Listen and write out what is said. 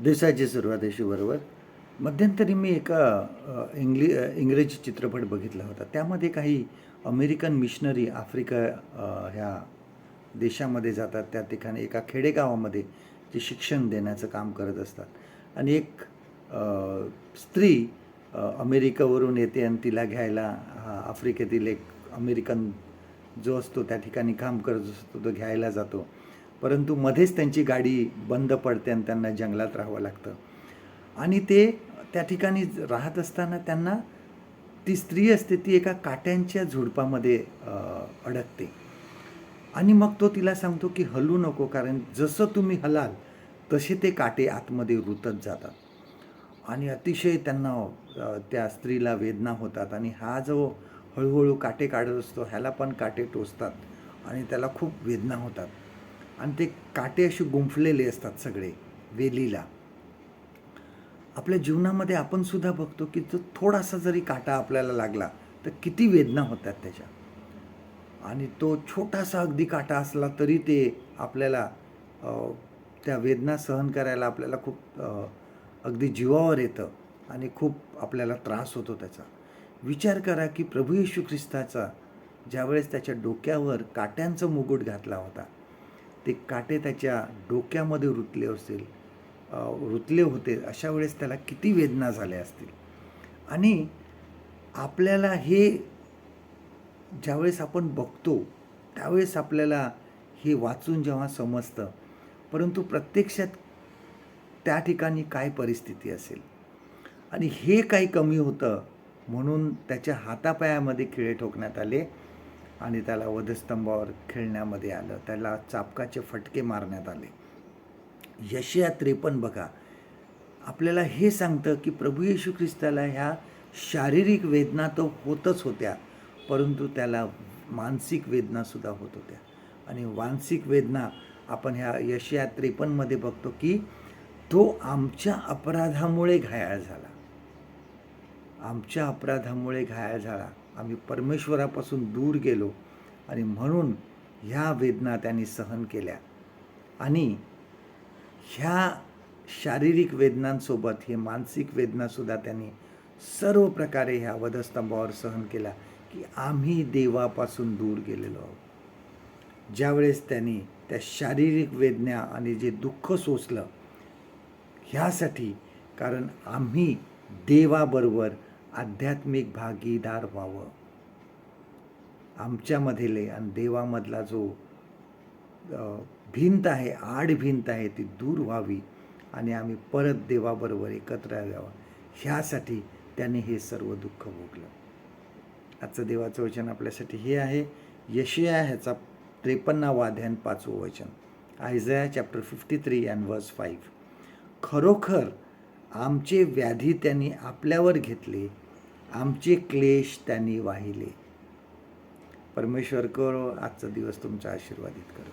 दिवसाची सुरुवात अशी बरोबर. मध्यंतरी मी एका इंग्रजी चित्रपट बघितला होता. त्यामध्ये काही अमेरिकन मिशनरी आफ्रिका ह्या देशामध्ये जातात. त्या ठिकाणी एका खेडेगावामध्ये ते शिक्षण देण्याचं काम करत असतात आणि एक स्त्री अमेरिकेवरून येते आणि तिला घ्यायला आफ्रिकेतील एक अमेरिकन जो असतो त्या ठिकाणी काम करत असतो तो घ्यायला जातो. परंतु मध्येच त्यांची गाडी बंद पडते आणि त्यांना जंगलात राहावं लागतं आणि ते त्या ठिकाणी राहत असताना त्यांना ती स्त्री असते ती एका काट्यांच्या झुडपामध्ये अडकते आणि मग तो तिला सांगतो की हलू नको, कारण जसं तुम्ही हलाल तसे ते काटे आतमध्ये रुतत जातात आणि अतिशय त्यांना त्या स्त्रीला वेदना होतात आणि हा जो हळूहळू काटे काढत असतो ह्याला पण काटे टोचतात आणि त्याला खूप वेदना होतात आणि ते काटे असे गुंफलेले असतात सगळे वेलीला. आपल्या जीवनामध्ये आपण सुद्धा बघतो की जो थोडासा जरी काटा आपल्याला लागला तर किती वेदना होतात त्याच्या, आणि तो छोटासा अगदी काटा असला तरी ते आपल्याला त्या वेदना सहन करायला आपल्याला खूप अगदी जीवावर येतं आणि खूप आपल्याला त्रास होतो त्याचा. विचार करा की प्रभू येशू ख्रिस्ताचा ज्यावेळेस त्याच्या डोक्यावर काट्यांचं मुकुट घातला होता, ते काटे त्याच्या डोक्यामध्ये रुतले होते, अशा वेळेस त्याला किती वेदना झाल्या असतील. आणि आपल्याला हे ज्यावेळेस आपण बघतो त्यावेळेस आपल्याला हे वाचून जेव्हा समजतं, परंतु प्रत्यक्षात त्या ठिकाणी काय परिस्थिती असेल आणि हे काही कमी होतं म्हणून त्याच्या हातापायामध्ये खिळे ठोकण्यात आले आणि त्याला वधस्तंभावर खेळण्यामध्ये आलं, त्याला चाबकाचे फटके मारण्यात आले. यशया 53 बघा, आपल्याला हे सांगतं की प्रभू येशू ख्रिस्ताला ह्या शारीरिक वेदना तर होतच होत्या, परंतु त्याला मानसिक वेदनासुद्धा होत होत्या. आणि मानसिक वेदना आपण ह्या यशया 53 बघतो की तो आमच्या अपराधामुळे घायाळ झाला, आमच्या अपराधामुळे घायाळ झाला, आम्ही परमेश्वरापासून दूर गेलो आणि म्हणून ह्या वेदना त्यांनी सहन केल्या. आणि ह्या शारीरिक वेदनांसोबत हे मानसिक वेदनासुद्धा त्यांनी सर्व प्रकारे ह्या वधस्तंभावर सहन केला की आम्ही देवापासून दूर गेलेलो आहोत. ज्यावेळेस त्यांनी त्या शारीरिक वेदना आणि जे दुःख सोसलं ह्यासाठी, कारण आम्ही देवाबरोबर आध्यात्मिक भागीदार व्हावं, आमच्यामधले आणि देवामधला जो भिंत आहे, आड भिंत आहे, ती दूर व्हावी आणि आम्ही परत देवाबरोबर एकत्र यावं, ह्यासाठी त्याने हे सर्व दुःख भोगलं. आजचं देवाचं वचन आपल्यासाठी हे आहे, यशया ह्याचा 53वा अध्याय 5वं वचन, आयझाया चॅप्टर 53 and verse 5. खरोखर आमचे व्याधी त्यांनी आपल्यावर घेतले, आमचे क्लेश त्यांनी वाहिले. परमेश्वर करो आजचा दिवस तुमचा आशीर्वादित करो.